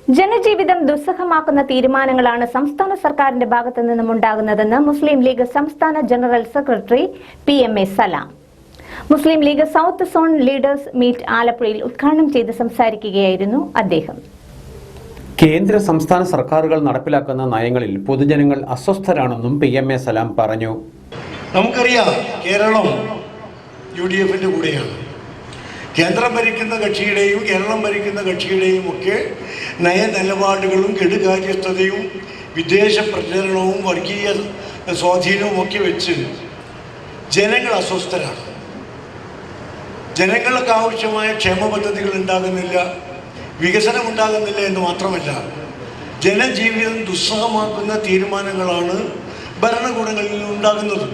ജനജീവിതം ദുസ്സഹമാക്കുന്ന തീരുമാനങ്ങളാണ് സംസ്ഥാന സർക്കാരിന്റെ ഭാഗത്തു നിന്നും ഉണ്ടാകുന്നതെന്ന് മുസ്ലിം ലീഗ് സംസ്ഥാന general secretary PMA Salam. Muslim League south zone leaders meet ആലപ്പുഴയിൽ ഉദ്ഘാടനം ചെയ്ത് സംസാരിക്കുകയായിരുന്നു അദ്ദേഹം. കേന്ദ്ര സംസ്ഥാന സർക്കാരുകൾ നടപ്പിലാക്കുന്ന നയങ്ങളിൽ പൊതുജനങ്ങൾ അസ്വസ്ഥരാണെന്നും PMA സലാം പറഞ്ഞു. നമുക്കറിയാം, കേരളം UDFന്റെ കൂടെയാണ്. കേന്ദ്രം ഭരിക്കുന്ന കക്ഷിയുടെയും കേരളം ഭരിക്കുന്ന കക്ഷിയുടെയും ഒക്കെ നയനിലപാടുകളും കെടുകാര്യസ്ഥതയും വിദേശ പ്രചരണവും വർഗീയ സ്വാധീനവും ഒക്കെ വെച്ച് ജനങ്ങൾ അസ്വസ്ഥരാണ്. ജനങ്ങൾക്ക് ആവശ്യമായ ക്ഷേമ പദ്ധതികൾ ഉണ്ടാകുന്നില്ല, വികസനം ഉണ്ടാകുന്നില്ല എന്ന് മാത്രമല്ല, ജനജീവിതം ദുസ്സഹമാക്കുന്ന തീരുമാനങ്ങളാണ് ഭരണകൂടങ്ങളിൽ നിന്നുണ്ടാകുന്നത്.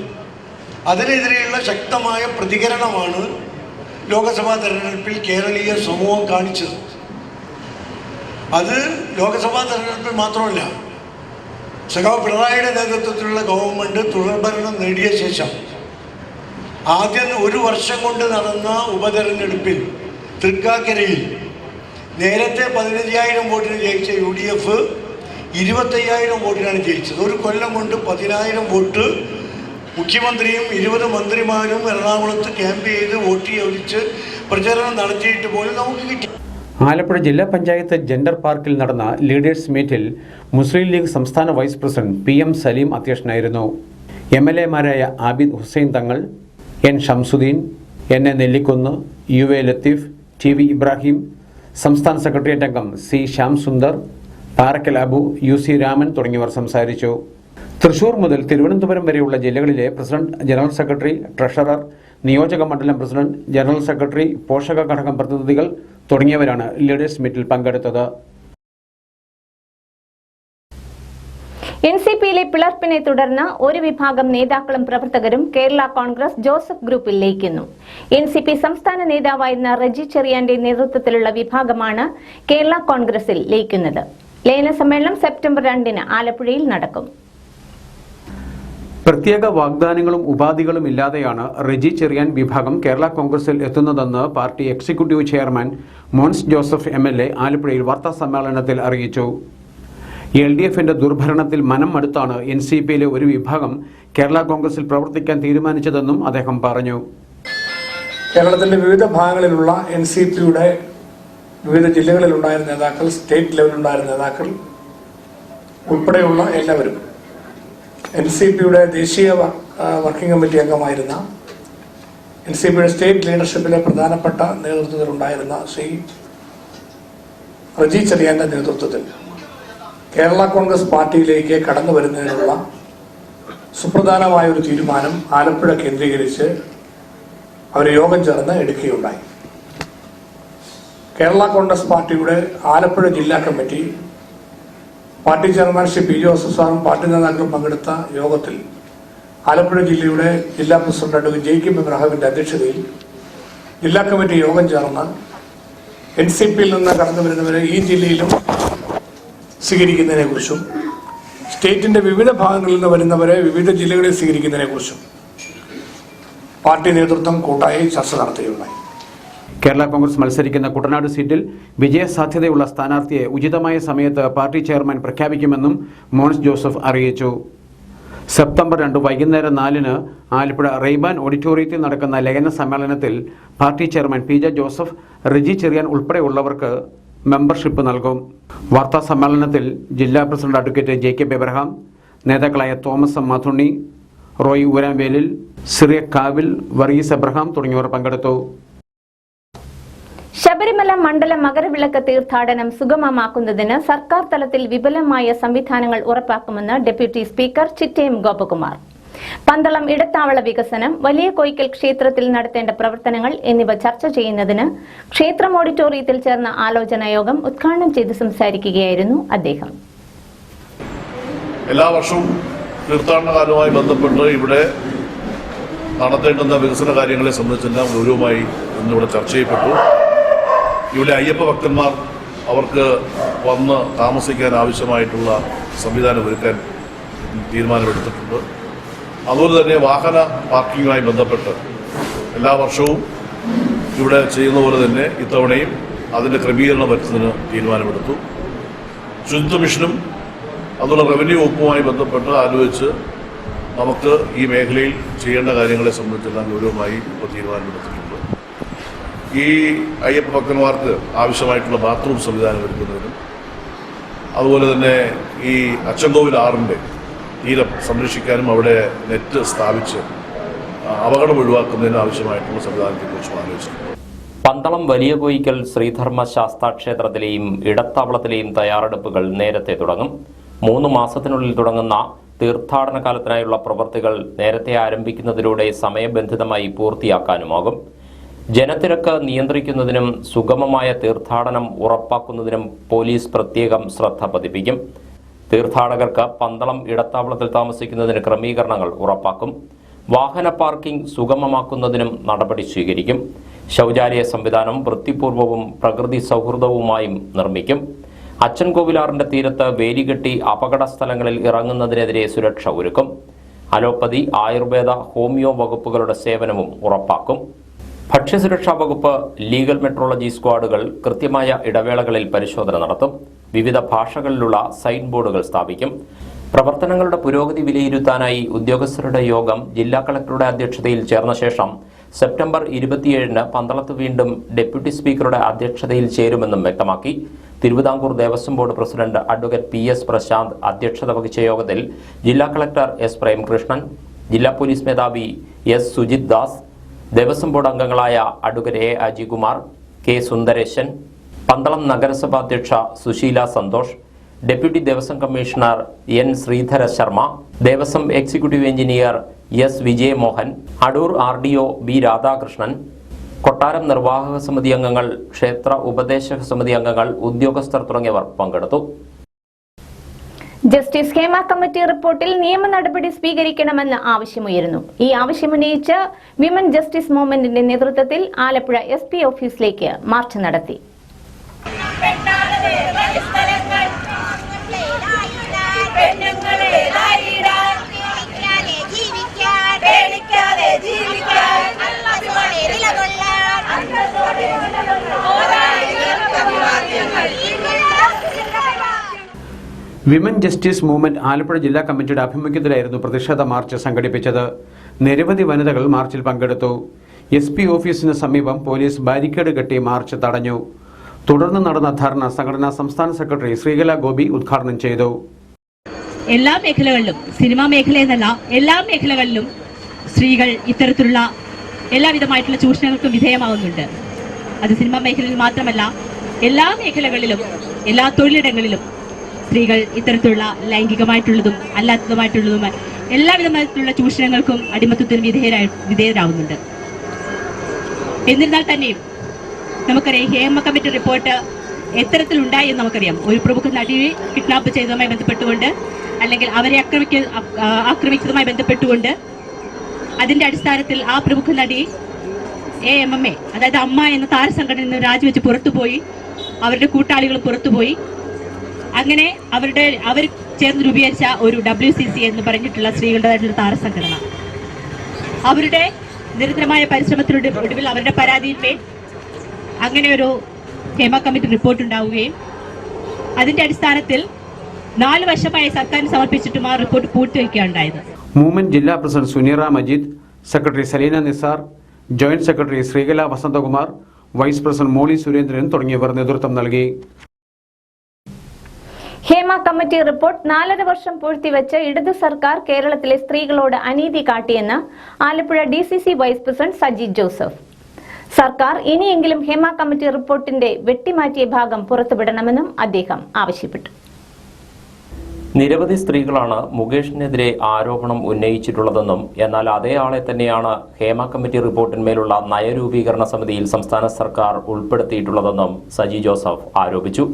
അതിനെതിരെയുള്ള ശക്തമായ പ്രതികരണമാണ് ലോകസഭാ തെരഞ്ഞെടുപ്പിൽ കേരളീയ സമൂഹം കാണിച്ചത്. അത് ലോകസഭാ തെരഞ്ഞെടുപ്പിൽ മാത്രമല്ല, സഖാവ് പിണറായിയുടെ നേതൃത്വത്തിലുള്ള ഗവൺമെൻറ് തുടർഭരണം നേടിയ ശേഷം ആദ്യം ഒരു വർഷം കൊണ്ട് നടന്ന ഉപതെരഞ്ഞെടുപ്പിൽ തൃക്കാക്കരയിൽ നേരത്തെ 15,000 വോട്ടിന് ജയിച്ച UDF 25,000 വോട്ടിനാണ് ജയിച്ചത്. ഒരു കൊല്ലം കൊണ്ട് 10,000 വോട്ട് മുഖ്യമന്ത്രിയും 20 മന്ത്രിമാരും എറണാകുളത്ത് ക്യാമ്പ് ചെയ്ത് വോട്ട് ചോദിച്ച് പ്രചരണം നടത്തിയിട്ട് പോലും നമുക്ക് കിട്ടി. ആലപ്പുഴ ജില്ലാ പഞ്ചായത്ത് ജെൻഡർ പാർക്കിൽ നടന്ന ലീഡേഴ്സ് മീറ്റിൽ മുസ്ലിം ലീഗ് സംസ്ഥാന വൈസ് പ്രസിഡന്റ് PM സലീം അധ്യക്ഷനായിരുന്നു. MLA മാരായ Abid Hussain Thangal, N Shamsuddin, NA Nellikunnu, UA Latheef, TV Ibrahim, സംസ്ഥാന സെക്രട്ടേറിയറ്റ് അംഗം C ശ്യാം സുന്ദർ, പാറക്കൽ അബു, UC രാമൻ തുടങ്ങിയവർ സംസാരിച്ചു. തൃശൂർ മുതൽ തിരുവനന്തപുരം വരെയുള്ള ജില്ലകളിലെ പ്രസിഡന്റ്, ജനറൽ സെക്രട്ടറി, ട്രഷറർ, നിയോജക മണ്ഡലം പ്രസിഡന്റ്, ജനറൽ സെക്രട്ടറി, പോഷക ഘടകം പ്രതിനിധികൾ തുടങ്ങിയവരാണ് ലീഡേഴ്സ് മീറ്റിൽ പങ്കെടുത്തത്. NCPയിലെ പിളർപ്പിനെ തുടർന്ന് ഒരു വിഭാഗം നേതാക്കളും പ്രവർത്തകരും കേരള കോൺഗ്രസ് ജോസഫ് ഗ്രൂപ്പിൽ ലയിക്കുന്നു. NCP സംസ്ഥാന നേതാവായിരുന്ന റെജി ചെറിയാന്റെ നേതൃത്വത്തിലുള്ള വിഭാഗമാണ് കേരള കോൺഗ്രസിൽ ലയിക്കുന്നത്. ലയന സമ്മേളനം സെപ്റ്റംബർ 2 ആലപ്പുഴയിൽ നടക്കും. പ്രത്യേക വാഗ്ദാനങ്ങളും ഉപാധികളും ഇല്ലാതെയാണ് റെജി ചെറിയാൻ വിഭാഗം കേരള കോൺഗ്രസിൽ എത്തുന്നതെന്ന് party executive chairman Mons Joseph MLA ആലപ്പുഴയിൽ വാർത്താ സമ്മേളനത്തിൽ അറിയിച്ചു. LDFന്റെ ദുർഭരണത്തിൽ മനം മടുത്താണ് NCPയിലെ ഒരു വിഭാഗം കേരള കോൺഗ്രസിൽ പ്രവർത്തിക്കാൻ തീരുമാനിച്ചതെന്നും അദ്ദേഹം പറഞ്ഞു. കേരളത്തിന്റെ വിവിധ ഭാഗങ്ങളിലുള്ള NCPയുടെ വിവിധ ജില്ലകളിലുണ്ടായിരുന്ന നേതാക്കൾ, സ്റ്റേറ്റ് ലെവലിലുണ്ടായിരുന്ന നേതാക്കൾ ഉൾപ്പെടെയുള്ള എല്ലാവരും, NCPയുടെ ദേശീയ വർക്കിംഗ് കമ്മിറ്റി അംഗമായിരുന്ന, NCPയുടെ സ്റ്റേറ്റ് ലീഡർഷിപ്പിലെ പ്രധാനപ്പെട്ട നേതൃത്വത്തിലുണ്ടായിരുന്ന ശ്രീ റെജി ചെറിയാന്റെ നേതൃത്വത്തിൽ കേരള കോൺഗ്രസ് പാർട്ടിയിലേക്ക് കടന്നു വരുന്നതിനുള്ള സുപ്രധാനമായ ഒരു തീരുമാനം ആലപ്പുഴ കേന്ദ്രീകരിച്ച് അവർ യോഗം ചേർന്ന് എടുക്കുകയുണ്ടായി. കേരള കോൺഗ്രസ് പാർട്ടിയുടെ ആലപ്പുഴ ജില്ലാ committee, party chairman Shri P Joseph സാറും പാർട്ടി നേതാക്കളും പങ്കെടുത്ത യോഗത്തിൽ ആലപ്പുഴ ജില്ലയുടെ ജില്ലാ പ്രസിഡന്റ് അഡ്വക്കേറ്റ് ജേക്കബ് ഇബ്രാഹിമിന്റെ അധ്യക്ഷതയിൽ ജില്ലാ കമ്മിറ്റി യോഗം ചേർന്ന് NCPയിൽ നിന്ന് കടന്നു വരുന്നവരെ ഈ ജില്ലയിലും സ്വീകരിക്കുന്നതിനെ കുറിച്ചും സ്റ്റേറ്റിന്റെ വിവിധ ഭാഗങ്ങളിൽ നിന്ന് വരുന്നവരെ വിവിധ ജില്ലകളിൽ സ്വീകരിക്കുന്നതിനെ കുറിച്ചും പാർട്ടി നേതൃത്വം കൂട്ടായി ചർച്ച നടത്തുകയുണ്ടായി. കേരള കോൺഗ്രസ് മത്സരിക്കുന്ന കുട്ടനാട് സീറ്റിൽ വിജയസാധ്യതയുള്ള സ്ഥാനാർത്ഥിയെ ഉചിതമായ സമയത്ത് പാർട്ടി ചെയർമാൻ പ്രഖ്യാപിക്കുമെന്നും മോൻസ് ജോസഫ് അറിയിച്ചു. സെപ്റ്റംബർ 2 വൈകുന്നേരം 4 ആലപ്പുഴ റെയ്ബാൻ ഓഡിറ്റോറിയത്തിൽ നടക്കുന്ന ലയന സമ്മേളനത്തിൽ party chairman PJ Joseph, Reji Cheriyan ഉൾപ്പെടെയുള്ളവർക്ക് മെമ്പർഷിപ്പ് നൽകും. വാർത്താ സമ്മേളനത്തിൽ ജില്ലാ പ്രസിഡന്റ് അഡ്വക്കേറ്റ് ജേക്കബ് എബ്രഹാം, നേതാക്കളായ തോമസ് മാത്തുണ്ണി, റോയ് ഊരാംവേലിൽ, സിറിയക് കാവിൽ, വർഗീസ് എബ്രഹാം തുടങ്ങിയവർ പങ്കെടുത്തു. ശബരിമല മണ്ഡല മകരവിളക്ക് തീർത്ഥാടനം സുഗമമാക്കുന്നതിന് സർക്കാർ തലത്തിൽ വിപുലമായ സംവിധാനങ്ങൾ ഉറപ്പാക്കുമെന്ന് ഡെപ്യൂട്ടി സ്പീക്കർ ചിറ്റയം ഗോപകുമാർ. പന്തളം ഇടത്താവള വികസനം, വലിയ കോയിക്കൽ ക്ഷേത്രത്തിൽ നടത്തേണ്ട പ്രവർത്തനങ്ങൾ എന്നിവ ചർച്ച ചെയ്യുന്നതിന് ക്ഷേത്രം ഓഡിറ്റോറിയത്തിൽ ചേർന്ന ആലോചനാ യോഗം ഉദ്ഘാടനം ചെയ്ത് സംസാരിക്കുകയായിരുന്നു അദ്ദേഹം. എല്ലാ വർഷവും തീർത്ഥാടനകാലവുമായി ബന്ധപ്പെട്ട് ഇവിടെ നടത്തേണ്ടുന്ന വികസന കാര്യങ്ങളെ സംബന്ധിച്ചെല്ലാം ഗൗരവമായി ഇന്നിവിടെ ചർച്ച ചെയ്യപ്പെട്ടു. ഇവിടെ അയ്യപ്പ ഭക്തന്മാർ അവർക്ക് വന്ന് താമസിക്കാൻ ആവശ്യമായിട്ടുള്ള സംവിധാനം ഒരുക്കാൻ തീരുമാനമെടുത്തിട്ടുണ്ട്. അതുപോലെ തന്നെ വാഹന പാർക്കിങ്ങുമായി ബന്ധപ്പെട്ട് എല്ലാ വർഷവും ഇവിടെ ചെയ്യുന്ന പോലെ തന്നെ ഇത്തവണയും അതിൻ്റെ ക്രമീകരണം വരുത്തുന്നതിന് തീരുമാനമെടുത്തു. ശുചിത്വ മിഷനും അതുപോലെ റവന്യൂ വകുപ്പുമായി ബന്ധപ്പെട്ട് ആലോചിച്ച് നമുക്ക് ഈ മേഖലയിൽ ചെയ്യേണ്ട കാര്യങ്ങളെ സംബന്ധിച്ചെല്ലാം ഗൗരവമായി ഇപ്പോൾ തീരുമാനമെടുത്തിട്ടുണ്ട്. ഈ അയ്യപ്പ ഭക്തന്മാർക്ക് ആവശ്യമായിട്ടുള്ള ബാത്റൂം സംവിധാനം ഒരുക്കുന്നതിനും അതുപോലെ തന്നെ ഈ അച്ചൻകോവിൽ ആറിൻ്റെ തീരം സംരക്ഷിക്കാനും അവിടെ നെറ്റ് സ്ഥാപിച്ച് അപകടം ഒഴിവാക്കുന്നതിന് ആവശ്യമായിട്ടുള്ള സംവിധാനത്തെക്കുറിച്ചും ആലോചിച്ചിട്ടുണ്ട്. പന്തളം വലിയ കോയിക്കൽ ശ്രീധർമ്മ ശാസ്താ ക്ഷേത്രത്തിലെയും ഇടത്താവളത്തിലെയും തയ്യാറെടുപ്പുകൾ നേരത്തെ തുടങ്ങും. 3 മാസത്തിനുള്ളിൽ തുടങ്ങുന്ന തീർത്ഥാടന കാലത്തിനായുള്ള പ്രവൃത്തികൾ നേരത്തെ ആരംഭിക്കുന്നതിലൂടെ സമയബന്ധിതമായി പൂർത്തിയാക്കാനുമാകും. ജനത്തിരക്ക് നിയന്ത്രിക്കുന്നതിനും സുഗമമായ തീർത്ഥാടനം ഉറപ്പാക്കുന്നതിനും പോലീസ് പ്രത്യേകം ശ്രദ്ധ പതിപ്പിക്കും. തീർത്ഥാടകർക്ക് പന്തളം ഇടത്താവളത്തിൽ താമസിക്കുന്നതിന് ക്രമീകരണങ്ങൾ ഉറപ്പാക്കും. വാഹന പാർക്കിംഗ് സുഗമമാക്കുന്നതിനും നടപടി സ്വീകരിക്കും. ശൗചാലയ സംവിധാനം വൃത്തിപൂർവവും പ്രകൃതി സൗഹൃദവുമായും നിർമ്മിക്കും. അച്ചൻകോവിലാറിന്റെ തീരത്ത് വേലികെട്ടി അപകട സ്ഥലങ്ങളിൽ ഇറങ്ങുന്നതിനെതിരെ സുരക്ഷ ഒരുക്കും. അലോപ്പതി, ആയുർവേദ, ഹോമിയോ വകുപ്പുകളുടെ സേവനവും ഉറപ്പാക്കും. ഭക്ഷ്യസുരക്ഷാ വകുപ്പ് ലീഗൽ മെട്രോളജി സ്ക്വാഡുകൾ കൃത്യമായ ഇടവേളകളിൽ പരിശോധന നടത്തും. വിവിധ ഭാഷകളിലുള്ള സൈൻ ബോർഡുകൾ സ്ഥാപിക്കും. പ്രവർത്തനങ്ങളുടെ പുരോഗതി വിലയിരുത്താനായി ഉദ്യോഗസ്ഥരുടെ യോഗം ജില്ലാ കളക്ടറുടെ അധ്യക്ഷതയിൽ ചേർന്ന ശേഷം സെപ്റ്റംബർ 27-ന് പന്തളത്ത് വീണ്ടും ഡെപ്യൂട്ടി സ്പീക്കറുടെ അധ്യക്ഷതയിൽ ചേരുമെന്നും വ്യക്തമാക്കി. Thiruvithamkoor Devaswom board president advocate PS Prashanth അധ്യക്ഷത വഹിച്ച യോഗത്തിൽ ജില്ലാ കളക്ടർ S പ്രേംകൃഷ്ണൻ, ജില്ലാ പോലീസ് മേധാവി S സുജിത് ദാസ്, ദേവസ്വം ബോർഡ് അംഗങ്ങളായ advocate A Ajikumar, K Sundaresan, Pandalam നഗരസഭാ അധ്യക്ഷ Susheela Santhosh, deputy Devaswom commissioner N Sreedhara Sharma, Devaswom executive engineer S Vijayamohan, Adoor RDO B Radhakrishnan, കൊട്ടാരം നിർവാഹക സമിതി അംഗങ്ങൾ, ക്ഷേത്ര ഉപദേശക സമിതി അംഗങ്ങൾ, ഉദ്യോഗസ്ഥർ തുടങ്ങിയവർ പങ്കെടുത്തു. ജസ്റ്റിസ് ഹേമ കമ്മിറ്റി റിപ്പോർട്ടിൽ നിയമ നടപടി സ്വീകരിക്കണമെന്ന് ആവശ്യമുയരുന്നു. ഈ ആവശ്യമുന്നയിച്ച് വിമൻ ജസ്റ്റിസ് മൂവ്മെന്റിന്റെ നേതൃത്വത്തിൽ ആലപ്പുഴ SP ഓഫീസിലേക്ക് മാർച്ച് നടത്തി. വിമൻ ജസ്റ്റിസ് മൂവ്മെന്റ് ആലപ്പുഴ ജില്ലാ കമ്മിറ്റിയുടെ ആഭിമുഖ്യത്തിലായിരുന്നു പ്രതിഷേധ മാർച്ച് സംഘടിപ്പിച്ചത്. നിരവധി വനിതകൾ മാർച്ചിൽ പങ്കെടുത്തു. SP ഓഫീസിന് സമീപം പോലീസ് ബാരിക്കേഡ് കെട്ടി മാർച്ച് തടഞ്ഞു. തുടർന്ന് നടന്ന ധർണ സംഘടനാ സംസ്ഥാന സെക്രട്ടറി ശ്രീകല ഗോപി ഉദ്ഘാടനം ചെയ്തു. എല്ലാ മേഖലകളിലും, സിനിമാ മേഖലയെന്നല്ല എല്ലാ മേഖലകളിലും സ്ത്രീകൾ ഇത്തരത്തിലുള്ള എല്ലാവിധമായിട്ടുള്ള ചൂഷണങ്ങൾക്കും വിധേയമാവുന്നുണ്ട്. അത് സിനിമാ മേഖലയിൽ മാത്രമല്ല, എല്ലാ മേഖലകളിലും എല്ലാ തൊഴിലിടങ്ങളിലും സ്ത്രീകൾ ഇത്തരത്തിലുള്ള ലൈംഗികമായിട്ടുള്ളതും അല്ലാത്തതുമായിട്ടുള്ളതുമായ എല്ലാവിധമായിട്ടുള്ള ചൂഷണങ്ങൾക്കും അടിമത്തത്തിനും വിധേയരാവുന്നുണ്ട്. എന്നിരുന്നാൽ തന്നെയും നമുക്കറിയാം, ഹേമ കമ്മിറ്റി റിപ്പോർട്ട് എത്തരത്തിലുണ്ടായി എന്ന് നമുക്കറിയാം. ഒരു പ്രമുഖ നടിയെ കിഡ്നാപ്പ് ചെയ്തതുമായി ബന്ധപ്പെട്ടുകൊണ്ട്, അല്ലെങ്കിൽ അവരെ ആക്രമിച്ചതുമായി ബന്ധപ്പെട്ടുകൊണ്ട്, അതിന്റെ അടിസ്ഥാനത്തിൽ ആ പ്രമുഖ നടി AMMA, അതായത് അമ്മ എന്ന താരസംഘടനയിൽ നിന്ന് രാജിവെച്ച് പുറത്തുപോയി. അവരുടെ കൂട്ടാളികൾ പുറത്തുപോയി. അങ്ങനെ അവർ ചേർന്ന് രൂപീകരിച്ച ഒരു WCC എന്ന് പറഞ്ഞിട്ടുള്ള സ്ത്രീകളുടേതായിട്ടുള്ള താരസംഘടന, അവരുടെ നിരന്തരമായ പരിശ്രമത്തിലൂടെ ഒടുവിൽ അവരുടെ പരാതിയിന്മേൽ അങ്ങനെ ഒരു ഹേമ കമ്മിറ്റി റിപ്പോർട്ട് ഉണ്ടാവുകയും അതിന്റെ അടിസ്ഥാനത്തിൽ 4 വർഷമായി സർക്കാരിന് സമർപ്പിച്ചിട്ടും ആ റിപ്പോർട്ട് പൂർത്തിവയ്ക്കുകയുണ്ടായത്. മൂവ്മെന്റ് ജില്ലാ president Suneera Majeed, secretary Salina Nisar, joint secretary Sreekala Vasanthakumar, vice president Molly Surendran തുടങ്ങിയവർ നേതൃത്വം നൽകി. ഹേമ കമ്മിറ്റി റിപ്പോർട്ട് 4.5 വർഷം പൂഴ്ത്തിവെച്ച് ഇടതു സർക്കാർ കേരളത്തിലെ സ്ത്രീകളോട് അനീതി കാട്ടിയെന്ന് Alappuzha DCC vice president Saji Joseph. സർക്കാർ ഇനിയെങ്കിലും ഹേമ കമ്മിറ്റി റിപ്പോർട്ടിന്റെ വെട്ടിമാറ്റിയ ഭാഗം പുറത്തുവിടണമെന്നും അദ്ദേഹം ആവശ്യപ്പെട്ടു. നിരവധി സ്ത്രീകളാണ് മുകേഷിനെതിരെ ആരോപണം ഉന്നയിച്ചിട്ടുള്ളതെന്നും എന്നാൽ അതേ ആളെ തന്നെയാണ് ഹേമ കമ്മിറ്റി റിപ്പോർട്ടിന്മേലുള്ള നയരൂപീകരണ സമിതിയിൽ സംസ്ഥാന സർക്കാർ ഉൾപ്പെടുത്തിയിട്ടുള്ളതെന്നും സജി ജോസഫ് ആരോപിച്ചു.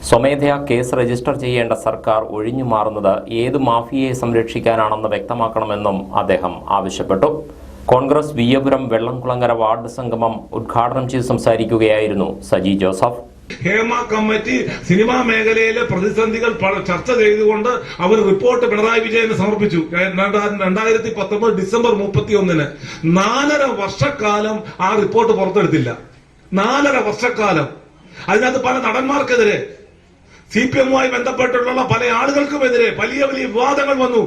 സ്വമേധയാ കേസ് രജിസ്റ്റർ ചെയ്യേണ്ട സർക്കാർ ഒഴിഞ്ഞു മാറുന്നത് ഏത് മാഫിയയെ സംരക്ഷിക്കാനാണെന്ന് വ്യക്തമാക്കണമെന്നും അദ്ദേഹം ആവശ്യപ്പെട്ടു. കോൺഗ്രസ് വിയ്യപുരം വെള്ളംകുളങ്ങര വാർഡ് സംഗമം ഉദ്ഘാടനം ചെയ്ത് സംസാരിക്കുകയായിരുന്നു Saji Joseph. Hema committee cinema മേഖലയിലെ പ്രതിസന്ധികൾ ചർച്ച ചെയ്തുകൊണ്ട് അവർ റിപ്പോർട്ട് പിണറായി വിജയന് സമർപ്പിച്ചു. 2019 ഡിസംബർ 31-ന് 4.5 വർഷക്കാലം ആ റിപ്പോർട്ട് പുറത്തെടുത്തില്ല. 4.5 വർഷക്കാലം. അതിനകത്ത് പല നടന്മാർക്കെതിരെ, CPM-മായി ബന്ധപ്പെട്ടുള്ള പല ആളുകൾക്കുമെതിരെ വലിയ വലിയ വിവാദങ്ങൾ വന്നു.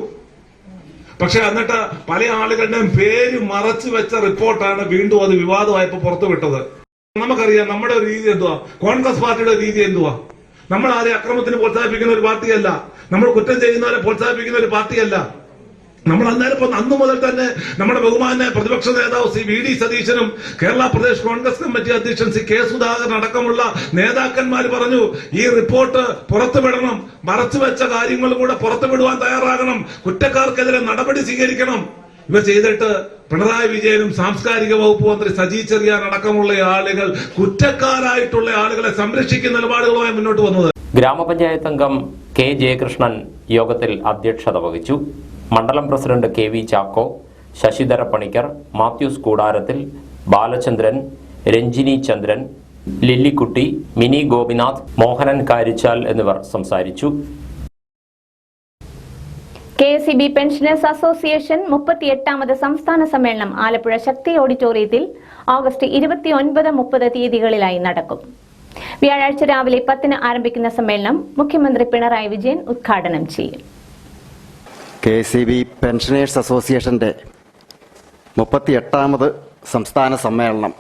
പക്ഷെ എന്നിട്ട് പല ആളുകളുടെയും പേര് മറച്ചു വെച്ച റിപ്പോർട്ടാണ് വീണ്ടും അത് വിവാദമായപ്പോൾ പുറത്തുവിട്ടത്. നമുക്കറിയാം നമ്മുടെ ഒരു രീതി എന്തുവാ, കോൺഗ്രസ് പാർട്ടിയുടെ രീതി എന്തുവാ. നമ്മൾ ആരെ അക്രമത്തിന് പ്രോത്സാഹിപ്പിക്കുന്ന ഒരു പാർട്ടിയല്ല, നമ്മൾ കുറ്റം ചെയ്യുന്നവരെ പ്രോത്സാഹിപ്പിക്കുന്ന ഒരു പാർട്ടിയല്ല. നമ്മൾ അന്നേരം അന്നു മുതൽ തന്നെ നമ്മുടെ ബഹുമാന പ്രതിപക്ഷ നേതാവ് ശ്രീ VD സതീശനും കേരള പ്രദേശ് കോൺഗ്രസ് കമ്മിറ്റി അധ്യക്ഷൻ ശ്രീ K സുധാകരൻ അടക്കമുള്ള നേതാക്കന്മാർ പറഞ്ഞു, ഈ റിപ്പോർട്ട് പുറത്തുവിടണം, മറച്ചുവെച്ച കാര്യങ്ങൾ കൂടെ പുറത്തുവിടുവാൻ തയ്യാറാകണം, കുറ്റക്കാർക്കെതിരെ നടപടി സ്വീകരിക്കണം. ഇവ ചെയ്തിട്ട് പിണറായി വിജയനും സാംസ്കാരിക വകുപ്പ് മന്ത്രി സജി ചെറിയാൻ അടക്കമുള്ള ആളുകൾ കുറ്റക്കാരായിട്ടുള്ള ആളുകളെ സംരക്ഷിക്കുന്ന നിലപാടുകളുമായി മുന്നോട്ട് വന്നത്. ഗ്രാമപഞ്ചായത്ത് അംഗം K ജയകൃഷ്ണൻ യോഗത്തിൽ അധ്യക്ഷത വഹിച്ചു. മണ്ഡലം പ്രസിഡന്റ് KV ചാക്കോ, ശശിധര പണിക്കർ, മാത്യൂസ് കൂടാരത്തിൽ, ബാലചന്ദ്രൻ, രഞ്ജിനി ചന്ദ്രൻ, ലില്ലിക്കുട്ടി, മിനി ഗോപിനാഥ്, മോഹനൻ കാരിച്ചാൽ എന്നിവർ സംസാരിച്ചു. KSEB പെൻഷനേഴ്സ് അസോസിയേഷൻ 38ാമത് സംസ്ഥാന സമ്മേളനം ആലപ്പുഴ ശക്തി ഓഡിറ്റോറിയത്തിൽ ഓഗസ്റ്റ് 29-30 തീയതികളിലായി നടക്കും. വ്യാഴാഴ്ച രാവിലെ 10-ന് ആരംഭിക്കുന്ന സമ്മേളനം മുഖ്യമന്ത്രി പിണറായി വിജയൻ ഉദ്ഘാടനം ചെയ്യും. KSEB പെൻഷനേഴ്സ് അസോസിയേഷന്റെ 38ാമത് സംസ്ഥാന സമ്മേളനം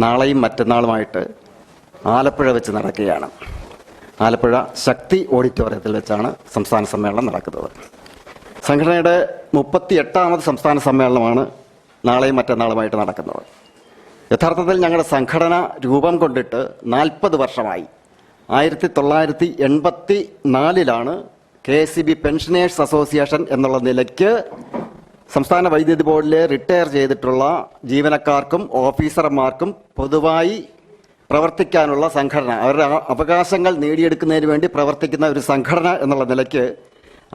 നാളെയും മറ്റന്നാളുമായിട്ട് ആലപ്പുഴ വെച്ച് നടക്കുകയാണ്. ആലപ്പുഴ ശക്തി ഓഡിറ്റോറിയത്തിൽ വെച്ചാണ് സംസ്ഥാന സമ്മേളനം നടക്കുന്നത്. സംഘടനയുടെ 38ാമത് സംസ്ഥാന സമ്മേളനമാണ് നാളെയും മറ്റന്നാളുമായിട്ട് നടക്കുന്നത്. യഥാർത്ഥത്തിൽ ഞങ്ങളുടെ സംഘടന രൂപം കൊണ്ടിട്ട് 40 വർഷമായി. 1984 KSEB പെൻഷനേഴ്സ് അസോസിയേഷൻ എന്നുള്ള നിലയ്ക്ക് സംസ്ഥാന വൈദ്യുതി ബോർഡിലെ റിട്ടയർ ചെയ്തിട്ടുള്ള ജീവനക്കാർക്കും ഓഫീസർമാർക്കും പൊതുവായി പ്രവർത്തിക്കാനുള്ള സംഘടന, അവരുടെ അവകാശങ്ങൾ നേടിയെടുക്കുന്നതിന് വേണ്ടി പ്രവർത്തിക്കുന്ന ഒരു സംഘടന എന്നുള്ള നിലയ്ക്ക്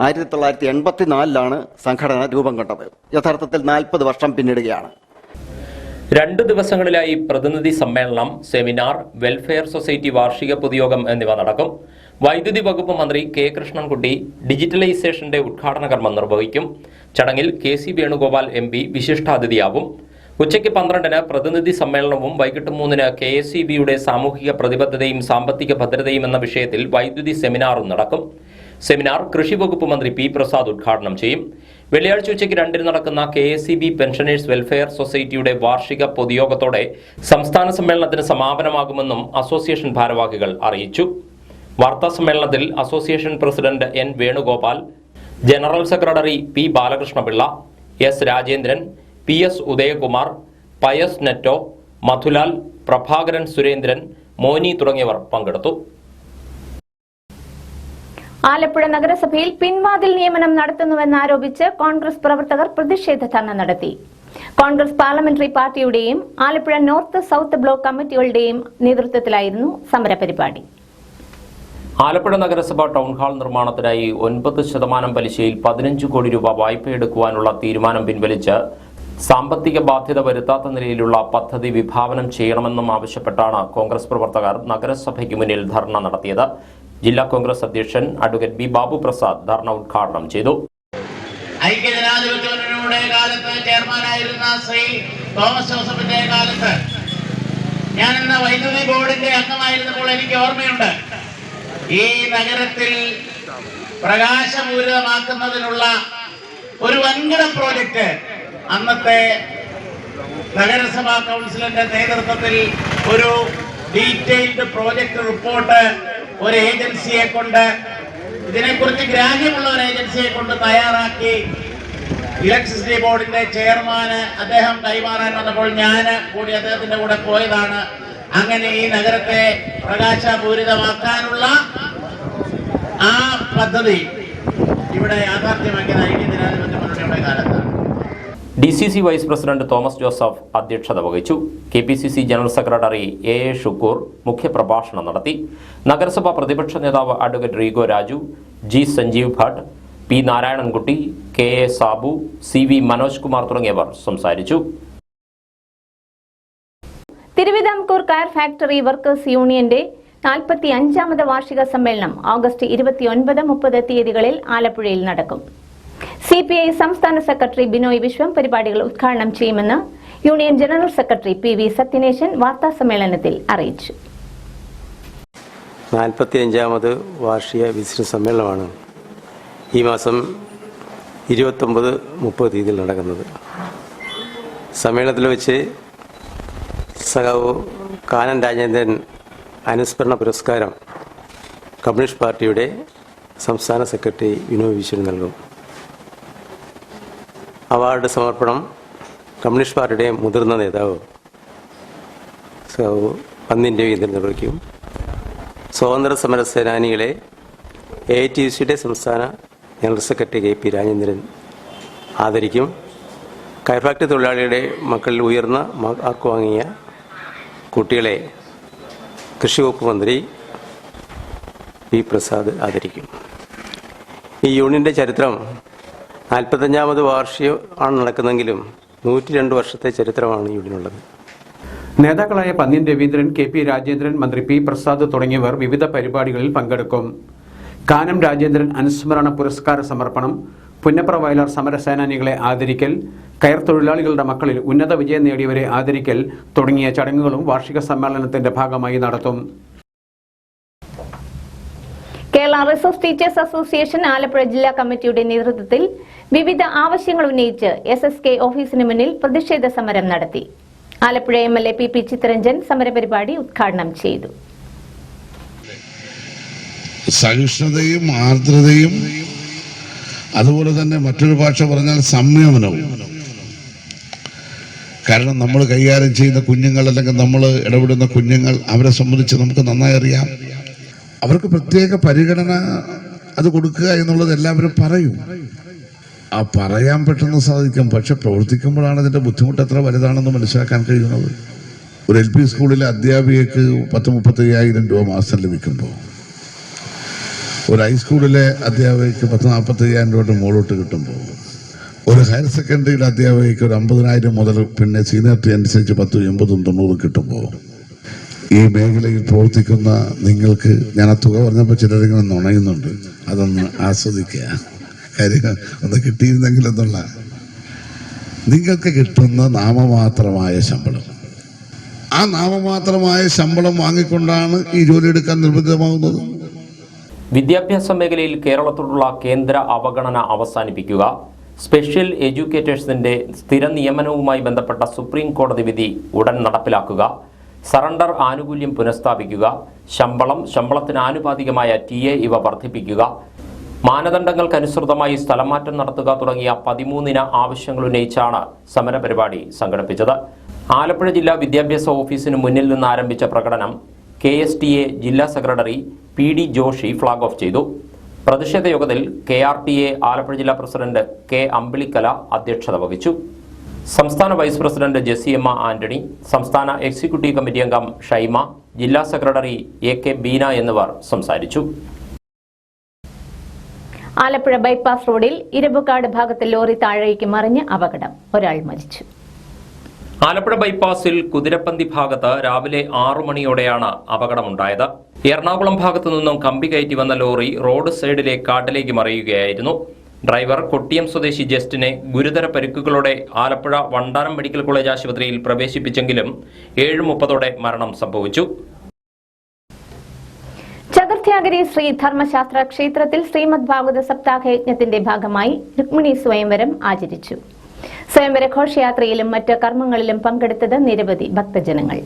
1984 സംഘടന രൂപം കൊണ്ടത്. യഥാർത്ഥത്തിൽ 40 വർഷം പിന്നിടുകയാണ്. 2 ദിവസങ്ങളിലായി പ്രതിനിധി സമ്മേളനം, സെമിനാർ, വെൽഫെയർ സൊസൈറ്റി വാർഷിക പൊതുയോഗം എന്നിവ നടക്കും. വൈദ്യുതി വകുപ്പ് മന്ത്രി K കൃഷ്ണൻകുട്ടി ഡിജിറ്റലൈസേഷന്റെ ഉദ്ഘാടന കർമ്മം നിർവഹിക്കും. ചടങ്ങിൽ KC വേണുഗോപാൽ MP വിശിഷ്ടാതിഥിയാവും. ഉച്ചയ്ക്ക് 12-ന് പ്രതിനിധി സമ്മേളനവും വൈകിട്ട് 3-ന് KSEBയുടെ സാമൂഹിക പ്രതിബദ്ധതയും സാമ്പത്തിക ഭദ്രതയും എന്ന വിഷയത്തിൽ വൈദ്യുതി സെമിനാറും നടക്കും. സെമിനാർ കൃഷി വകുപ്പ് മന്ത്രി P പ്രസാദ് ഉദ്ഘാടനം ചെയ്യും. വെള്ളിയാഴ്ച ഉച്ചയ്ക്ക് 2-ന് നടക്കുന്ന KSEB പെൻഷനേഴ്സ് വെൽഫെയർ സൊസൈറ്റിയുടെ വാർഷിക പൊതുയോഗത്തോടെ സംസ്ഥാന സമ്മേളനത്തിന് സമാപനമാകുമെന്നും അസോസിയേഷൻ ഭാരവാഹികൾ അറിയിച്ചു. വാർത്താ സമ്മേളനത്തിൽ association president N Venugopal, general secretary P Balakrishnapillai, S Rajendran, PS Udayakumar, Pius Netto, Madhulal, Prabhakaran Surendran, Moni തുടങ്ങിയവർ പങ്കെടുത്തു. ആലപ്പുഴ നഗരസഭയിൽ പിൻവാതിൽ നിയമനം നടത്തുന്നുവെന്നാരോപിച്ച് കോൺഗ്രസ് പ്രവർത്തകർ പ്രതിഷേധ ധർണ നടത്തി. കോൺഗ്രസ് പാർലമെന്ററി പാർട്ടിയുടെയും ആലപ്പുഴ നോർത്ത് സൗത്ത് ബ്ലോക്ക് കമ്മിറ്റികളുടെയും നേതൃത്വത്തിലായിരുന്നു സമരപരിപാടി. ആലപ്പുഴ നഗരസഭ ടൗൺ ഹാൾ നിർമ്മാണത്തിനായി 9% പലിശയിൽ 15 കോടി രൂപ വായ്പയെടുക്കുവാനുള്ള തീരുമാനം പിൻവലിച്ച് സാമ്പത്തിക ബാധ്യത വരുത്താത്ത നിലയിലുള്ള പദ്ധതി വിഭാവനം ചെയ്യണമെന്നും ആവശ്യപ്പെട്ടാണ് കോൺഗ്രസ് പ്രവർത്തകർ നഗരസഭയ്ക്ക് മുന്നിൽ ധർണ നടത്തിയത്. ജില്ലാ കോൺഗ്രസ് അധ്യക്ഷൻ അഡ്വക്കേറ്റ് B ബാബു പ്രസാദ് ധർണ ഉദ്ഘാടനം ചെയ്തു. ഐക്യജനാധിപത്യ മുന്നണിയുടെ കാലത്ത് ചെയർമാനായിരുന്ന ശ്രീ തോമസ് ജോസഫിന്റെ കാലത്ത് ഞാൻ എന്ന വൈദ്യുതി ബോർഡിന്റെ അംഗമായിരുന്നപ്പോൾ എനിക്ക് ഓർമ്മയുണ്ട്, ഈ നഗരത്തിൽ പ്രകാശപൂരിതമാക്കുന്നതിനുള്ള ഒരു വൻകിട പ്രോജക്റ്റ് അന്നത്തെ നഗരസഭാ കൗൺസിലിന്റെ നേതൃത്വത്തിൽ ഒരു ഡീറ്റെയിൽഡ് പ്രോജക്റ്റ് റിപ്പോർട്ട് ഒരു ഏജൻസിയെ കൊണ്ട്, ഇതിനെക്കുറിച്ച് ഗ്രാഹ്യമുള്ള ഒരു ഏജൻസിയെ കൊണ്ട് തയ്യാറാക്കി ഇലക്ട്രിസിറ്റി ബോർഡിന്റെ ചെയർമാന് അദ്ദേഹം കൈമാറാൻ വന്നപ്പോൾ ഞാൻ കൂടി അദ്ദേഹത്തിന്റെ കൂടെ പോയതാണ്. അങ്ങനെ ഈ നഗരത്തെ പ്രകാശപൂരിതമാക്കാനുള്ള ആ പദ്ധതി ഇവിടെ യാഥാർത്ഥ്യമാക്കിയത് ഐക്യജനാധിപത്യ മുന്നണിയുടെ കാലത്താണ്. DCC vice president Thomas Joseph അധ്യക്ഷത വഹിച്ചു. KPCC general secretary A Shukoor മുഖ്യപ്രഭാഷണം നടത്തി. നഗരസഭാ പ്രതിപക്ഷ നേതാവ് advocate Rego Raju, G Sanjeev Bhatt, P Narayanankutty, KA Sabu, CV Manoj Kumar തുടങ്ങിയവർ സംസാരിച്ചു. തിരുവിതാംകൂർ കയർ ഫാക്ടറി വർക്കേഴ്സ് യൂണിയന്റെ 45ാമത് വാർഷിക സമ്മേളനം ഓഗസ്റ്റ് 29-30 തീയതികളിൽ ആലപ്പുഴയിൽ നടക്കും. CPI സംസ്ഥാന സെക്രട്ടറി ബിനോയ് വിശ്വം പരിപാടികൾ ഉദ്ഘാടനം ചെയ്യുമെന്ന് union general secretary PV Sathyaneshan വാർത്താസമ്മേളനത്തിൽ അറിയിച്ചു. 45ാമത് വാർഷിക വിസിറ്റ് സമ്മേളനമാണ് ഈ മാസം 29-30 തീയതിയിൽ നടക്കുന്നത്. സമ്മേളനത്തിൽ വെച്ച് സഖാവ് കാനം രാജേന്ദ്രൻ അനുസ്മരണ പുരസ്കാരം കമ്മ്യൂണിസ്റ്റ് പാർട്ടിയുടെ സംസ്ഥാന സെക്രട്ടറി വിനോദ് വിശ്വന് നൽകും. അവാർഡ് സമർപ്പണം കമ്മ്യൂണിസ്റ്റ് പാർട്ടിയുടെ മുതിർന്ന നേതാവ് സഖാവ് പന്ന്യൻ രവീന്ദ്രൻ നിർവഹിക്കും. സ്വാതന്ത്ര്യ സമര സേനാനികളെ AITUCയുടെ സംസ്ഥാന ജനറൽ സെക്രട്ടറി KP രാജേന്ദ്രൻ ആദരിക്കും. കയർ ഫാക്ടറി തൊഴിലാളികളുടെ മക്കളിൽ ഉയർന്ന മാർക്ക് വാങ്ങിയ കുട്ടികളെ കൃഷി വകുപ്പ് മന്ത്രി P. പ്രസാദ് ആദരിക്കും. ഈ യൂണിയൻ്റെ ചരിത്രം 45ാമത് വാർഷികം ആണ് നടക്കുന്നതെങ്കിലും 102 വർഷത്തെ ചരിത്രമാണ് യൂണിയനുള്ളത്. നേതാക്കളായ പന്ന്യൻ രവീന്ദ്രൻ, KP രാജേന്ദ്രൻ, മന്ത്രി P. പ്രസാദ് തുടങ്ങിയവർ വിവിധ പരിപാടികളിൽ പങ്കെടുക്കും. കാനം രാജേന്ദ്രൻ അനുസ്മരണ പുരസ്കാര സമർപ്പണം, പുന്നപ്ര വയലാർ സമരസേനാനികളെ ആദരിക്കൽ, കയർ തൊഴിലാളികളുടെ മക്കളിൽ ഉന്നത വിജയം നേടിയവരെ ആദരിക്കൽ തുടങ്ങിയ ചടങ്ങുകളും വാർഷിക സമ്മേളനത്തിന്റെ ഭാഗമായി നടത്തും. Kerala resource teachers association Alappuzha ജില്ലാ കമ്മിറ്റിയുടെ നേതൃത്വത്തിൽ വിവിധ ആവശ്യങ്ങൾ ഉന്നയിച്ച് SSK ഓഫീസിന് മുന്നിൽ പ്രതിഷേധ സമരം നടത്തി. ആലപ്പുഴ MLA PP ചിത്തരഞ്ജൻ സമരപരിപാടി ഉദ്ഘാടനം ചെയ്തു. സഹിഷ്ണുതയും ആർദ്രതയും അതുപോലെ തന്നെ മറ്റൊരു ഭാഷ പറഞ്ഞാൽ സംയമനവും. കാരണം നമ്മൾ കൈകാര്യം ചെയ്യുന്ന കുഞ്ഞുങ്ങൾ അല്ലെങ്കിൽ നമ്മൾ ഇടപെടുന്ന കുഞ്ഞുങ്ങൾ, അവരെ സംബന്ധിച്ച് നമുക്ക് നന്നായി അറിയാം. അവർക്ക് പ്രത്യേക പരിഗണന അത് കൊടുക്കുക എന്നുള്ളത് എല്ലാവരും പറയും. ആ പറയാൻ പെട്ടെന്ന് സാധിക്കും, പക്ഷെ പ്രവർത്തിക്കുമ്പോഴാണ് അതിൻ്റെ ബുദ്ധിമുട്ട് എത്ര വലുതാണെന്ന് മനസ്സിലാക്കാൻ കഴിയുന്നത്. ഒരു LP സ്കൂളിലെ അധ്യാപികയ്ക്ക് 30-35,000 രൂപ മാസം ലഭിക്കുമ്പോൾ ഒരു ഹൈസ്കൂളിലെ അധ്യാപകയ്ക്ക് 40-45,000 രൂപയുടെ മുകളിലോട്ട് കിട്ടുമ്പോൾ ഒരു ഹയർ സെക്കൻഡറിയിലെ അധ്യാപകയ്ക്ക് ഒരു 50,000 മുതൽ പിന്നെ സീനിയറിറ്റി അനുസരിച്ച് 80-90 കിട്ടുമ്പോൾ ഈ മേഖലയിൽ പ്രവർത്തിക്കുന്ന നിങ്ങൾക്ക്, ഞാൻ ആ തുക പറഞ്ഞപ്പോൾ ചിലരിങ്ങനെ നുണയുന്നുണ്ട്, അതൊന്ന് ആസ്വദിക്കുക. കാര്യങ്ങൾ ഒന്ന് കിട്ടിയിരുന്നെങ്കിൽ എന്നുള്ള നിങ്ങൾക്ക് കിട്ടുന്ന നാമമാത്രമായ ശമ്പളം, ആ നാമമാത്രമായ ശമ്പളം വാങ്ങിക്കൊണ്ടാണ് ഈ ജോലി എടുക്കാൻ നിർബന്ധിതമാകുന്നത്. വിദ്യാഭ്യാസ മേഖലയിൽ കേരളത്തോടുള്ള കേന്ദ്ര അവഗണന അവസാനിപ്പിക്കുക, സ്പെഷ്യൽ എഡ്യൂക്കേറ്റേഴ്സിന്റെ സ്ഥിര നിയമനവുമായി ബന്ധപ്പെട്ട സുപ്രീം കോടതി വിധി ഉടൻ നടപ്പിലാക്കുക, സറണ്ടർ ആനുകൂല്യം പുനഃസ്ഥാപിക്കുക, ശമ്പളത്തിന് ആനുപാതികമായ TA ഇവ വർദ്ധിപ്പിക്കുക, മാനദണ്ഡങ്ങൾക്കനുസൃതമായി സ്ഥലമാറ്റം നടത്തുക തുടങ്ങിയ 13 ആവശ്യങ്ങൾ ഉന്നയിച്ചാണ് സമരപരിപാടി സംഘടിപ്പിച്ചത്. ആലപ്പുഴ ജില്ലാ വിദ്യാഭ്യാസ ഓഫീസിന് മുന്നിൽ നിന്ന് ആരംഭിച്ച പ്രകടനം KSTA ജില്ലാ സെക്രട്ടറി PD ജോഷി ഫ്ളാഗ് ഓഫ് ചെയ്തു. പ്രതിഷേധ യോഗത്തിൽ KRTA ആലപ്പുഴ ജില്ലാ പ്രസിഡന്റ് K. അമ്പിളിക്കല അധ്യക്ഷത വഹിച്ചു. സംസ്ഥാന വൈസ് പ്രസിഡന്റ് ജെസിയമ്മ ആന്റണി, സംസ്ഥാന എക്സിക്യൂട്ടീവ് കമ്മിറ്റി അംഗം ഷൈമ, ജില്ലാ സെക്രട്ടറി AK. ബീന എന്നിവർ സംസാരിച്ചു. ആലപ്പുഴ ബൈപ്പാസ് റോഡിൽ ഇരവുകാട് ഭാഗത്ത് ലോറി താഴേക്ക് മറിഞ്ഞ് അപകടം, ഒരാൾ മരിച്ചു. ആലപ്പുഴ ബൈപ്പാസിൽ കുതിരപ്പന്തി ഭാഗത്ത് രാവിലെ 6 മണിയോടെയാണ് അപകടമുണ്ടായത്. എറണാകുളം ഭാഗത്തു നിന്നും കമ്പി കയറ്റി വന്ന ലോറി റോഡ് സൈഡിലെ കാട്ടിലേക്ക് മറിയുകയായിരുന്നു. ഡ്രൈവർ കൊട്ടിയം സ്വദേശി ജസ്റ്റിനെ ഗുരുതര പരിക്കുകളോടെ ആലപ്പുഴ വണ്ടാനം മെഡിക്കൽ കോളേജ് ആശുപത്രിയിൽ പ്രവേശിപ്പിച്ചെങ്കിലും 7:30 മരണം സംഭവിച്ചു. ചതുർത്ഥ്യാഗിരി ശ്രീ ധർമ്മശാസ്ത്ര ക്ഷേത്രത്തിൽ ശ്രീമദ് ഭാഗവത സപ്താഹയജ്ഞത്തിന്റെ ഭാഗമായി രുക്മിണി സ്വയംവരം ആചരിച്ചു. സ്വയംവര ഘോഷയാത്രയിലും മറ്റ് കർമ്മങ്ങളിലും പങ്കെടുത്തത് നിരവധി ഭക്തജനങ്ങൾ.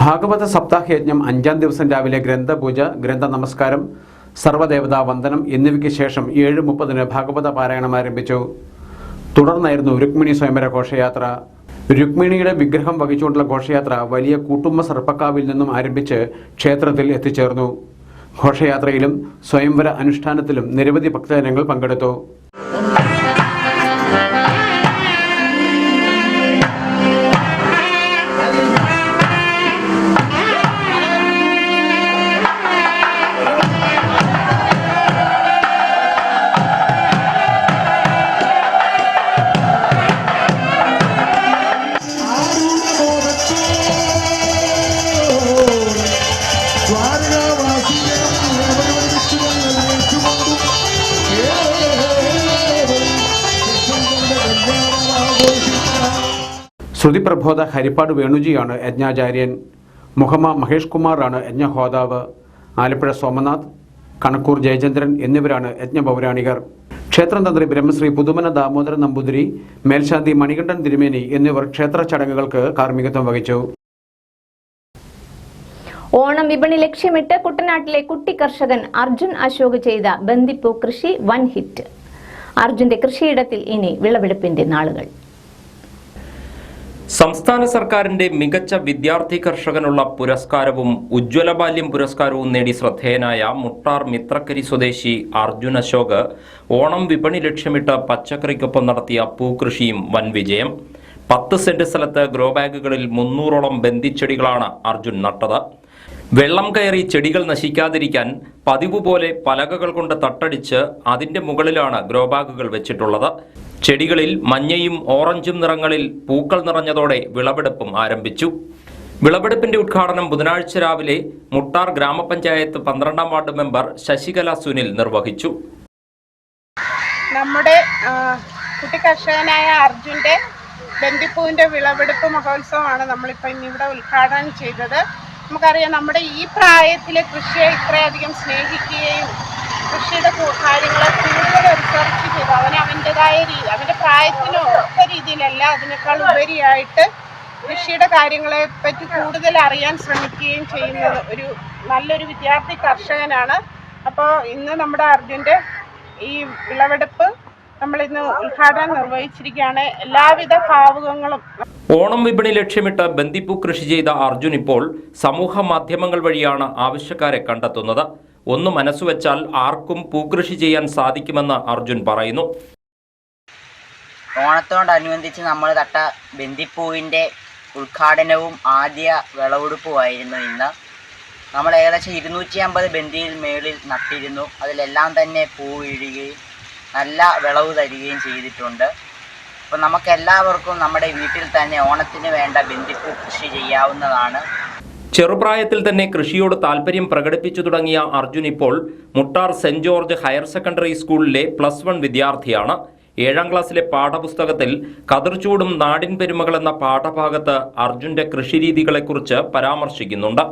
ഭാഗവത സപ്താഹയജ്ഞം 5ാം ദിവസം രാവിലെ ഗ്രന്ഥപൂജ, ഗ്രന്ഥ നമസ്കാരം, സർവ്വദേവതാ വന്ദനം എന്നിവയ്ക്ക് ശേഷം 7:30 ഭാഗവത പാരായണം ആരംഭിച്ചു. തുടർന്നായിരുന്നു രുക്മിണി സ്വയംവര ഘോഷയാത്ര. രുക്മിണിയുടെ വിഗ്രഹം വഹിച്ചുകൊണ്ടുള്ള ഘോഷയാത്ര വലിയ കൂട്ടുമ്മ സർപ്പക്കാവിൽ നിന്നും ആരംഭിച്ച് ക്ഷേത്രത്തിൽ എത്തിച്ചേർന്നു. ഘോഷയാത്രയിലും സ്വയംവര അനുഷ്ഠാനത്തിലും നിരവധി ഭക്തജനങ്ങൾ പങ്കെടുത്തു. ശ്രുതി പ്രബോധ ഹരിപ്പാട് വേണുജിയാണ് യജ്ഞാചാര്യൻ. മുഹമ്മ മഹേഷ് കുമാറാണ് യജ്ഞഹോതാവ്. ആലപ്പുഴ സോമനാഥ്, കണക്കൂർ ജയചന്ദ്രൻ എന്നിവരാണ് യജ്ഞപൗരാണികർ. ക്ഷേത്രം തന്ത്രി ബ്രഹ്മശ്രീ പുതുമന ദാമോദരൻ നമ്പൂതിരി, മേൽശാന്തി മണികണ്ഠൻ തിരുമേനി എന്നിവർ ക്ഷേത്ര ചടങ്ങുകൾക്ക് കാർമ്മികത്വം വഹിച്ചു. ഓണം വിപണി ലക്ഷ്യമിട്ട് കുട്ടനാട്ടിലെ കുട്ടി കർഷകൻ അർജുൻ അശോക് ചെയ്ത ബന്ദിപ്പൂ കൃഷി വൻ ഹിറ്റ്. അർജുന്റെ കൃഷിയിടത്തിൽ ഇനി വിളവെടുപ്പിന്റെ നാളുകൾ. സംസ്ഥാന സർക്കാരിന്റെ മികച്ച വിദ്യാർത്ഥി കർഷകനുള്ള പുരസ്കാരവും ഉജ്ജ്വല ബാല്യം പുരസ്കാരവും നേടി ശ്രദ്ധേയനായ മുട്ടാർ മിത്രക്കരി സ്വദേശി അർജുൻ അശോക് ഓണം വിപണി ലക്ഷ്യമിട്ട് പച്ചക്കറിക്കൊപ്പം നടത്തിയ പൂക്കൃഷിയും വൻ വിജയം. 10 സെന്റ് സ്ഥലത്ത് ഗ്രോ ബാഗുകളിൽ 300ഓളം ബന്ദിച്ചെടികളാണ് അർജുൻ നട്ടത്. വെള്ളം കയറി ചെടികൾ നശിക്കാതിരിക്കാൻ പതിവ് പോലെ പലകകൾ കൊണ്ട് തട്ടടിച്ച് അതിന്റെ മുകളിലാണ് ഗ്രോ ബാഗുകൾ വെച്ചിട്ടുള്ളത്. ചെടികളിൽ മഞ്ഞയും ഓറഞ്ചും നിറങ്ങളിൽ പൂക്കൾ നിറഞ്ഞതോടെ വിളവെടുപ്പും ആരംഭിച്ചു. വിളവെടുപ്പിന്റെ ഉദ്ഘാടനം ബുധനാഴ്ച രാവിലെ മുട്ടാർ ഗ്രാമപഞ്ചായത്ത് 12ാം വാർഡ് മെമ്പർ ശശികല സുനിൽ നിർവഹിച്ചു. നമ്മുടെ കുട്ടി കർഷകനായ അർജുന്റെ ബന്ദിപ്പൂവിന്റെ വിളവെടുപ്പ് മഹോത്സവമാണ് നമ്മളിപ്പോൾ ഇന്നിവിടെ ഉദ്ഘാടനം ചെയ്തത്. നമുക്കറിയാം, നമ്മുടെ ഈ പ്രായത്തിലെ കൃഷിയെ ഇത്രയധികം സ്നേഹിക്കുകയും കൃഷിയുടെ കാര്യങ്ങളെ കൂടുതൽ റിസർച്ച് ചെയ്തു അവൻ്റെതായ രീതി, അവൻ്റെ പ്രായത്തിന് ഒത്ത രീതിയിലല്ല, അതിനേക്കാൾ ഉപരിയായിട്ട് കൃഷിയുടെ കാര്യങ്ങളെ പറ്റി കൂടുതൽ അറിയാൻ ശ്രമിക്കുകയും ചെയ്യുന്നത് ഒരു നല്ലൊരു വിദ്യാർത്ഥി കർഷകനാണ്. അപ്പോൾ ഇന്ന് നമ്മുടെ അർജുൻ്റെ ഈ വിളവെടുപ്പ് നമ്മൾ ഇന്ന് ഉദ്ഘാടനം നിർവഹിച്ചിരിക്കുകയാണ്. എല്ലാവിധ ഭാവുകങ്ങളും. ഓണം വിപണി ലക്ഷ്യമിട്ട് ബന്ദിപ്പൂ കൃഷി ചെയ്ത അർജുൻ ഇപ്പോൾ സമൂഹ മാധ്യമങ്ങൾ വഴിയാണ് ആവശ്യക്കാരെ കണ്ടെത്തുന്നത്. ഒന്ന് മനസ്സുവെച്ചാൽ ആർക്കും പൂക്കൃഷി ചെയ്യാൻ സാധിക്കുമെന്ന് അർജുൻ പറയുന്നു. ഓണത്തോടനുബന്ധിച്ച് നമ്മൾ നട്ട ബന്ദിപ്പൂവിൻ്റെ ഉദ്ഘാടനവും ആദ്യ വിളവെടുപ്പുമായിരുന്നു ഇന്ന്. നമ്മൾ ഏകദേശം 250 ബന്ദിയിൽ മേളിൽ നട്ടിരുന്നു. അതിലെല്ലാം തന്നെ പൂ വീഴുകയും നല്ല വിളവ് തരികയും ചെയ്തിട്ടുണ്ട്. അപ്പോൾ നമുക്കെല്ലാവർക്കും നമ്മുടെ വീട്ടിൽ തന്നെ ഓണത്തിന് വേണ്ട ബന്ദിപ്പൂ കൃഷി ചെയ്യാവുന്നതാണ്. ചെറുപ്രായത്തിൽ തന്നെ കൃഷിയോട് താൽപര്യം പ്രകടിപ്പിച്ചു തുടങ്ങിയ അർജുൻ ഇപ്പോൾ Muttar saint George higher secondary സ്കൂളിലെ +1 വിദ്യാർത്ഥിയാണ്. 7ാം ക്ലാസ്സിലെ പാഠപുസ്തകത്തിൽ കതിർച്ചൂടും നാടിൻ പെരുമകൾ എന്ന പാഠഭാഗത്ത് അർജുന്റെ കൃഷിരീതികളെക്കുറിച്ച് പരാമർശിക്കുന്നുണ്ട്.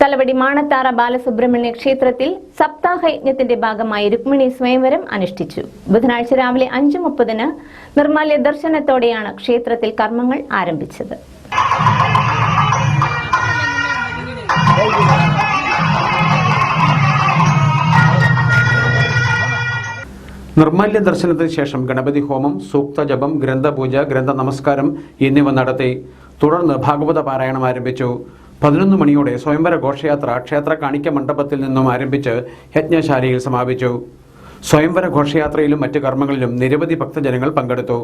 തലവടി മാണത്താറ ബാലസുബ്രഹ്മണ്യ ക്ഷേത്രത്തിൽ സപ്താഹയജ്ഞത്തിന്റെ ഭാഗമായി രുക്മിണി സ്വയംവരം അനുഷ്ഠിച്ചു. ബുധനാഴ്ച രാവിലെ 5:30 നിർമ്മാല്യ ദർശനത്തോടെയാണ് ക്ഷേത്രത്തിൽ കർമ്മങ്ങൾ ആരംഭിച്ചത്. നിർമ്മാല്യ ദർശനത്തിന് ശേഷം ഗണപതി ഹോമം, സൂക്ത ജപം, ഗ്രന്ഥപൂജ, ഗ്രന്ഥ നമസ്കാരം എന്നിവ നടത്തി. തുടർന്ന് ഭാഗവത പാരായണം ആരംഭിച്ചു. 11 മണിയോടെ സ്വയംവര ഘോഷയാത്ര ക്ഷേത്ര കാണിക്ക മണ്ഡപത്തിൽ നിന്നും ആരംഭിച്ച് യജ്ഞശാലയിൽ സമാപിച്ചു. സ്വയംവര ഘോഷയാത്രയിലും മറ്റ് കർമ്മങ്ങളിലും നിരവധി ഭക്തജനങ്ങൾ പങ്കെടുത്തു.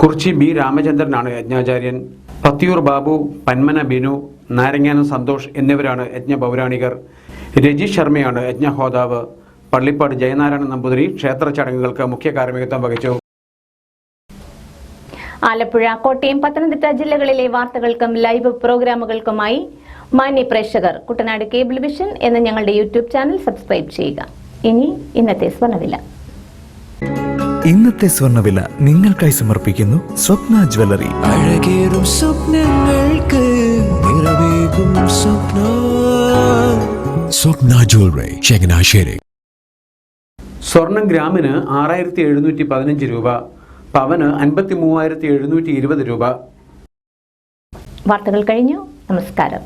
കുറിച്ചി ബി രാമചന്ദ്രനാണ് യജ്ഞാചാര്യൻ. പത്തിയൂർ ബാബു, പന്മന ബിനു, നാരങ്ങാനം സന്തോഷ് എന്നിവരാണ് യജ്ഞപൗരാണികർ. രജീഷ് ശർമ്മയാണ് യജ്ഞഹോതാവ്. പള്ളിപ്പാട് ജയനാരായണ നമ്പൂതിരി ക്ഷേത്ര ചടങ്ങുകൾക്ക് മുഖ്യ കാർമ്മികത്വം വഹിച്ചു. ആലപ്പുഴ, കോട്ടയം, പത്തനംതിട്ട ജില്ലകളിലെ വാർത്തകൾക്കും ലൈവ് പ്രോഗ്രാമുകൾക്കുമായി മാന്യ പ്രേക്ഷകർ കുട്ടനാട് കേബിൾ വിഷൻ എന്ന ഞങ്ങളുടെ യൂട്യൂബ് ചാനൽ സബ്സ്ക്രൈബ് ചെയ്യുക. ഇനി ഇന്നത്തെ സ്വർണ്ണവില. ഇന്നത്തെ സ്വർണ്ണവില നിങ്ങൾക്കായി സമർപ്പിക്കുന്നു സ്വപ്ന ജ്വല്ലറി. അഴകേറും സ്വപ്നങ്ങൾക്ക് നിറവേകും സ്വപ്ന ജ്വല്ലറി, ചങ്ങനാശ്ശേരി. സ്വർണം ഗ്രാമിന് 6715 രൂപ, പവന് 53,720 രൂപ. വാർത്തകൾ കഴിഞ്ഞു. നമസ്കാരം.